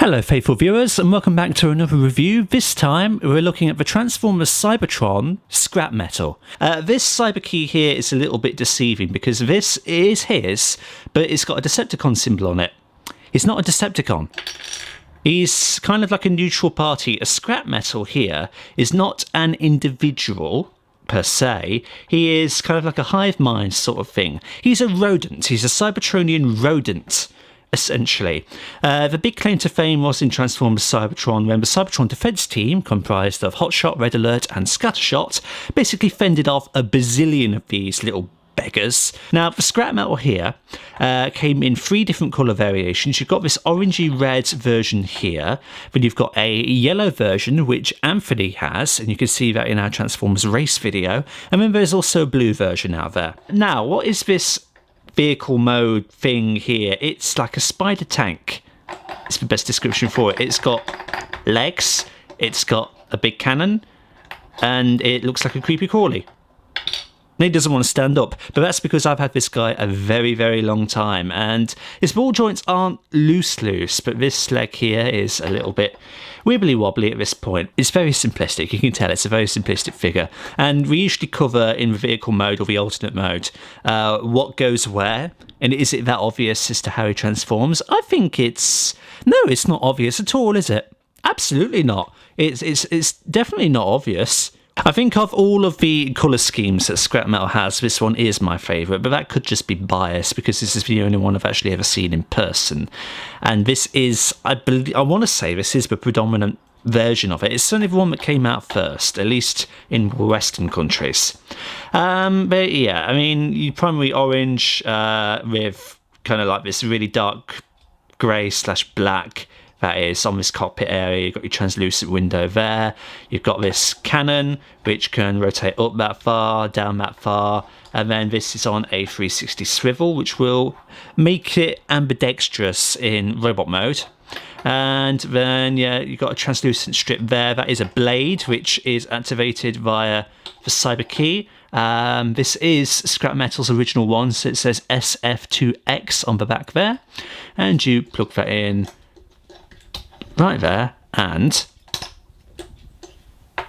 Hello faithful viewers and welcome back to another review. This time we're looking at the Transformers Cybertron Scrapmetal. This cyber key here is a little bit deceiving because this is his, but it's got a Decepticon symbol on it. He's not a Decepticon. He's kind of like a neutral party. A Scrapmetal here is not an individual per se. He is kind of like a hive mind sort of thing. He's a rodent. He's a Cybertronian rodent, essentially. The big claim to fame was in Transformers Cybertron when the Cybertron defense team, comprised of Hotshot, Red Alert and Scattershot, basically fended off a bazillion of these little beggars. Now, the Scrapmetal here came in 3 different colour variations. You've got this orangey red version here, then you've got a yellow version which Anthony has, and you can see that in our Transformers race video, and then there's also a blue version out there. Now, what is this vehicle mode thing here? It's like a spider tank. It's the best description for it. It's got legs, it's got a big cannon, and it looks like a creepy crawly. And he doesn't want to stand up, but that's because I've had this guy a very, very long time, and his ball joints aren't loose, but this leg here is a little bit wibbly wobbly at this point. It's very simplistic. You can tell it's a very simplistic figure, and we usually cover in the vehicle mode or the alternate mode what goes where, and is it that obvious as to how he transforms? I think it's not obvious at all, is it? Absolutely not. It's definitely not obvious. I think of all of the colour schemes that Scrapmetal has, this one is my favourite, but that could just be bias because this is the only one I've actually ever seen in person. And this is, I want to say this is the predominant version of it. It's certainly the one that came out first, at least in Western countries. But yeah, I mean, you primary orange with kind of like this really dark grey/black. That is on this cockpit area. You've got your translucent window there. You've got this cannon, which can rotate up that far, down that far. And then this is on a 360 swivel, which will make it ambidextrous in robot mode. And then, yeah, you've got a translucent strip there. That is a blade, which is activated via the cyber key. This is Scrapmetal's original one, so it says SF2X on the back there. And you plug that in right there, and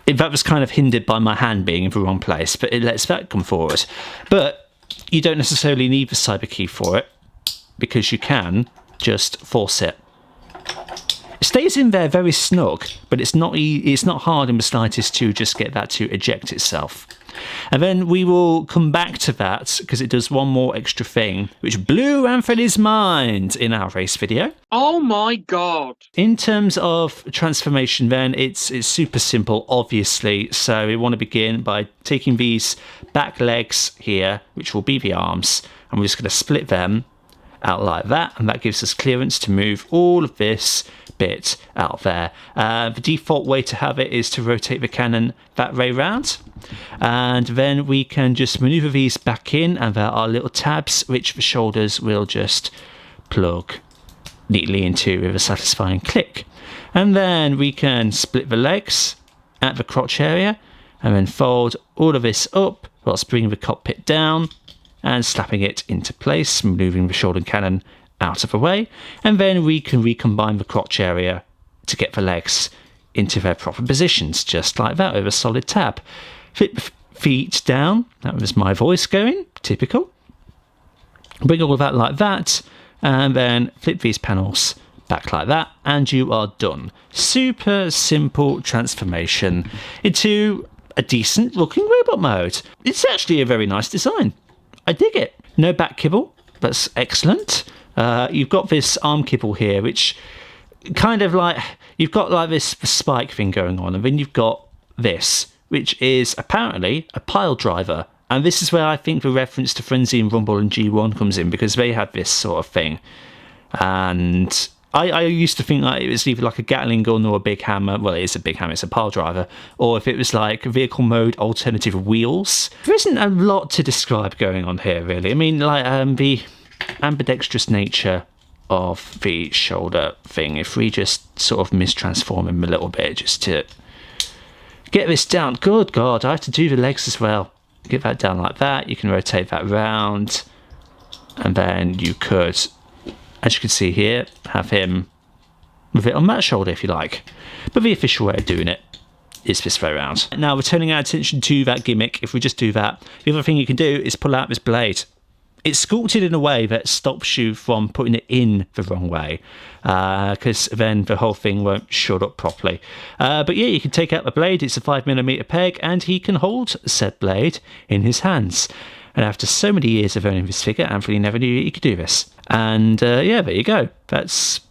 that was kind of hindered by my hand being in the wrong place, but it lets that come forward. But you don't necessarily need the cyber key for it because you can just force it. It stays in there very snug, but it's not hard in the slightest to just get that to eject itself. And then we will come back to that because it does one more extra thing which blew Anthony's mind in our race video. Oh my god. In terms of transformation then, it's super simple obviously, so we want to begin by taking these back legs here, which will be the arms, and we're just going to split them out like that, and that gives us clearance to move all of this bit out there. The default way to have it is to rotate the cannon that way round, and then we can just maneuver these back in, and there are little tabs which the shoulders will just plug neatly into with a satisfying click. And then we can split the legs at the crotch area and then fold all of this up whilst bringing the cockpit down and slapping it into place, moving the shoulder cannon out of the way, and then we can recombine the crotch area to get the legs into their proper positions, just like that with a solid tab. Flip the feet down, that was my voice going, typical. Bring all of that like that, and then flip these panels back like that, and you are done. Super simple transformation into a decent looking robot mode. It's actually a very nice design. I dig it. No back kibble, that's excellent. You've got this arm kibble here, which kind of like, you've got like this spike thing going on, and then you've got this, which is apparently a pile driver. And this is where I think the reference to Frenzy and Rumble and G1 comes in, because they had this sort of thing. And I used to think like it was either like a Gatling gun or a big hammer. Well, it is a big hammer, it's a pile driver. Or if it was like vehicle mode alternative wheels. There isn't a lot to describe going on here, really. I mean, like the ambidextrous nature of the shoulder thing, if we just sort of mistransform him a little bit just to get this down. Good God, I have to do the legs as well. Get that down like that. You can rotate that round, and then you could, as you can see here, have him with it on that shoulder if you like. But the official way of doing it is this way around. Now we're turning our attention to that gimmick. If we just do that, the other thing you can do is pull out this blade. It's sculpted in a way that stops you from putting it in the wrong way, because then the whole thing won't shut up properly. But yeah, you can take out the blade. It's a 5mm peg, and he can hold said blade in his hands. And after so many years of owning this figure, Anthony never knew he could do this. And yeah, there you go. That's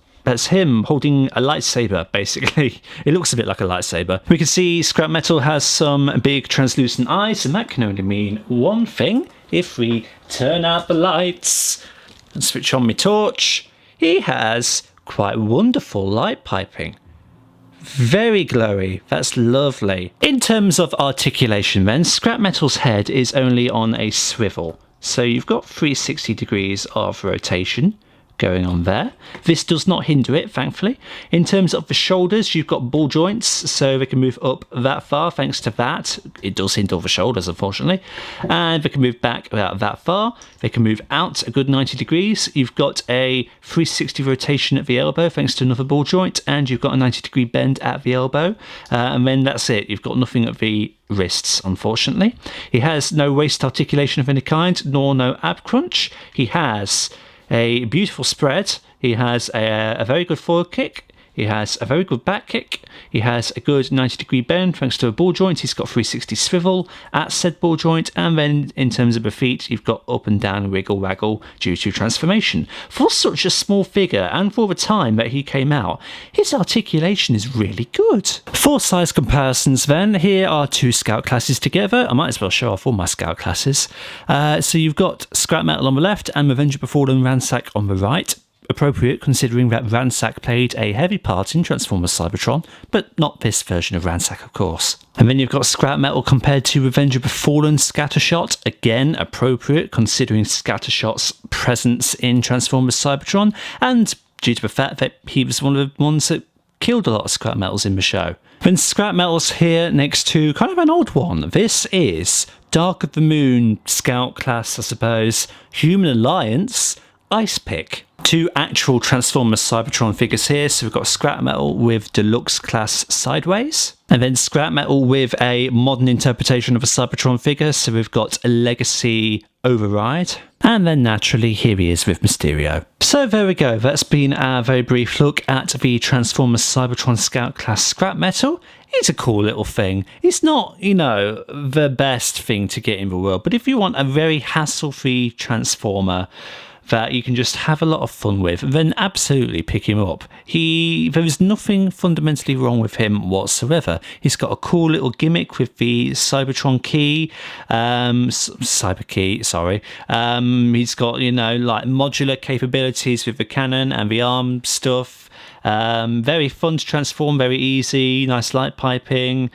him holding a lightsaber, basically. It looks a bit like a lightsaber. We can see Scrapmetal has some big translucent eyes, and that can only mean one thing. If we turn out the lights and switch on my torch, he has quite wonderful light piping. Very glowy. That's lovely. In terms of articulation then, Scrapmetal's head is only on a swivel. So you've got 360 degrees of rotation going on there. This does not hinder it, thankfully. In terms of the shoulders, you've got ball joints, so they can move up that far. Thanks to that, it does hinder the shoulders, unfortunately. And they can move back about that far. They can move out a good 90 degrees. You've got a 360 rotation at the elbow, thanks to another ball joint, and you've got a 90 degree bend at the elbow. And then that's it. You've got nothing at the wrists, unfortunately. He has no waist articulation of any kind, nor no ab crunch. He has a beautiful spread. He has a very good forward kick. He has a very good back kick. He has a good 90 degree bend thanks to a ball joint. He's got 360 swivel at said ball joint. And then in terms of the feet, you've got up and down wiggle waggle due to transformation. For such a small figure and for the time that he came out, his articulation is really good. For size comparisons then, here are two scout classes together. I might as well show off all my scout classes. So you've got Scrapmetal on the left and Revenger Befallen Ransack on the right. Appropriate considering that Ransack played a heavy part in Transformers Cybertron, but not this version of Ransack, of course. And then you've got Scrapmetal compared to Revenger Befallen Scattershot, again appropriate considering Scattershot's presence in Transformers Cybertron, and due to the fact that he was one of the ones that killed a lot of Scrapmetals in the show. Then Scrapmetal's here next to kind of an odd one. This is Dark of the Moon Scout class, I suppose, Human Alliance, Ice Pick. Two actual Transformers Cybertron figures here. So we've got Scrapmetal with Deluxe class Sideways, and then Scrapmetal with a modern interpretation of a Cybertron figure. So we've got a Legacy Override, and then naturally here he is with Mysterio. So there we go. That's been our very brief look at the Transformers Cybertron Scout class Scrapmetal. It's a cool little thing. It's not, you know, the best thing to get in the world, but if you want a very hassle-free Transformer that you can just have a lot of fun with, then absolutely pick him up. There is nothing fundamentally wrong with him whatsoever. He's got a cool little gimmick with the Cybertron key, Cyber key, sorry. He's got, you know, like modular capabilities with the cannon and the arm stuff. Very fun to transform, very easy, nice light piping,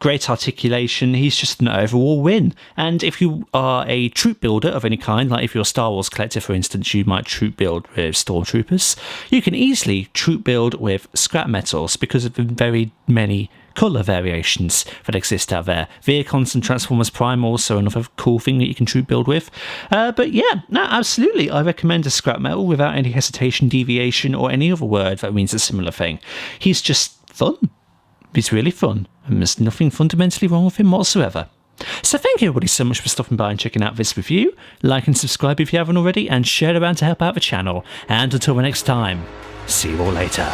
great articulation. He's just an overall win. And if you are a troop builder of any kind, like if you're a Star Wars collector, for instance, you might troop build with Stormtroopers. You can easily troop build with Scrapmetals because of the very many colour variations that exist out there. Veercons and Transformers Prime also another cool thing that you can troop build with. But yeah, no, absolutely. I recommend a Scrapmetal without any hesitation, deviation, or any other word that means a similar thing. He's just fun. He's really fun, and there's nothing fundamentally wrong with him whatsoever. So thank you everybody so much for stopping by and checking out this review. Like and subscribe if you haven't already, and share it around to help out the channel. And until the next time, see you all later.